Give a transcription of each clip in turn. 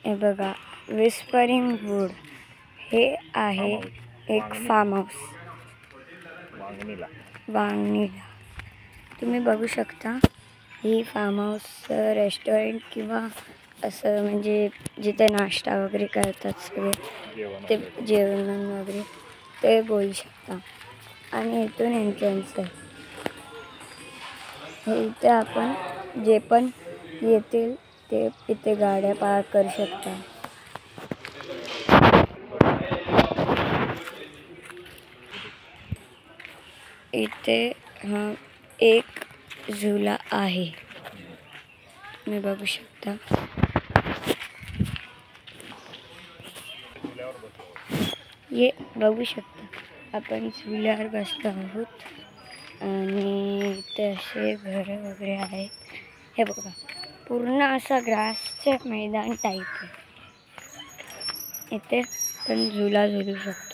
हे बघा, whispering wood हे आहे एक फार्म हाऊस वांगणीला. तुम्ही बघू शकता ही फार्म हाऊस रेस्टॉरंट किंवा असं म्हणजे जिथे नाश्ता वगैरे करतात सगळे ते जेवण वगैरे ते बोलू शकता. आणि इथून एंट्रन्स आहे. हे इथे आपण जे पण येतील ते इथे गाड्या पार्क करू शकता. इथे हा एक झुला आहे, तुम्ही बघू शकता. हे बघू शकता आपण झुल्यावर बसलो आहोत आणि इथे असे घरं वगैरे आहेत. हे बघा, पूर्ण असा ग्रासचं मैदान टाईप आहे. इथे पण झुला झुलू शकतो.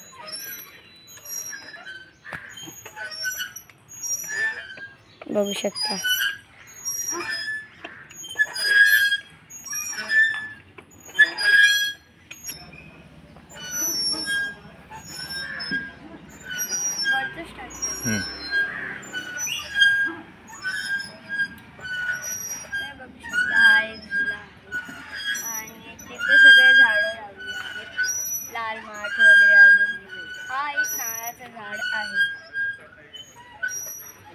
बघू शकता. हा एक झुला आहे आणि तिथे सगळे झाडं लावली आहेत, लाल माठ वगैरे. अजून हा एक नारळाचं झाड आहे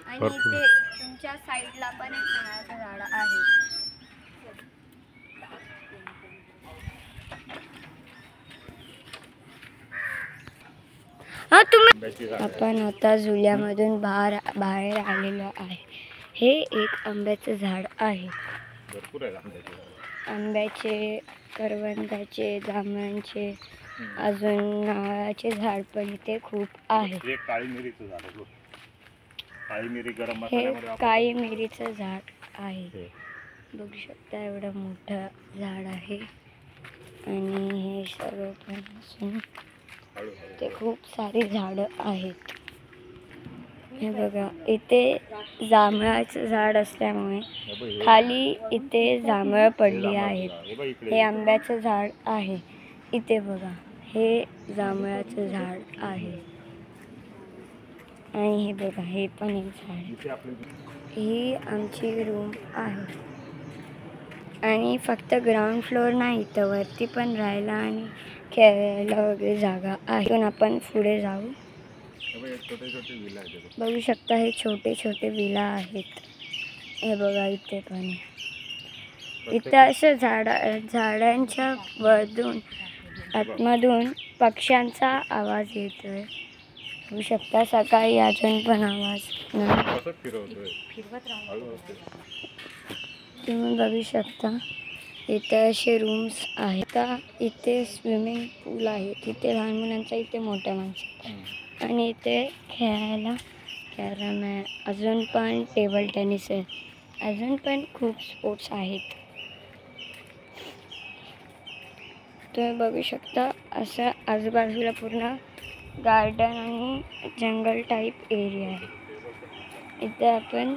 आणि इथे तुमच्या साईडला पण एक नारळाचं झाड आहे. आपण आता झुल्यामधून बाहेर आलेलो आहे. हे एक आंब्याचं झाड आहे. आंब्याचे, करवंदाचे, जांभळांचे, अजून नारळाचे झाड पण इथे खूप आहे. हे काळी मिरीचं झाड आहे. बघू शकता एवढं मोठं झाड आहे आणि हे सगळं पण असून ते खूप सारी झाडं आहेत. हे बघा, इथे जांभळाचं झाड असल्यामुळे खाली इथे जांभळं पडली आहेत. हे आंब्याचं झाड आहे. इथे बघा, हे जांभळाचं झाड आहे आणि हे बघा, हे पण एक झाड. ही आमची रूम आहे आणि फक्त ग्राउंड फ्लोअर नाही तर वरती पण राहायला आणि खेळायला वगैरे जागा आहे. पण आपण पुढे जाऊ. बघू शकता हे छोटे छोटे विला आहेत. हे बघा, इथे पण इथे असं झाडांच्या वरतून आतमधून पक्ष्यांचा आवाज येतोय. बघू शकता सकाळी अजून पण आवाज तुम्ही बघू शकता. इथे असे रूम्स आहेत. इथे स्विमिंग पूल आहे. तिथे लहान मुलांचा, इथे मोठ्या माणसांचा आणि इथे खेळायला कॅरम आहे. अजून पण टेबल टेनिस आहे. अजून पण खूप स्पोर्ट्स आहेत. तुम्ही बघू शकता असं आजूबाजूला पूर्ण गार्डन आणि जंगल टाईप एरिया आहे. इथे आपण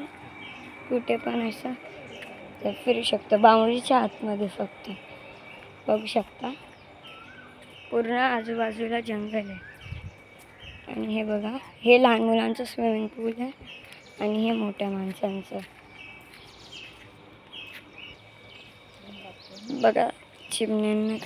कुठे पण असं फिरू शकतो. बाउंड्रीच्या आतमध्ये फक्त बघू शकता पूर्ण आजूबाजूला जंगल आहे. आणि हे बघा, हे लहान मुलांचं स्विमिंग पूल आहे आणि हे मोठ्या माणसांचं. बघा, चिमण्यांना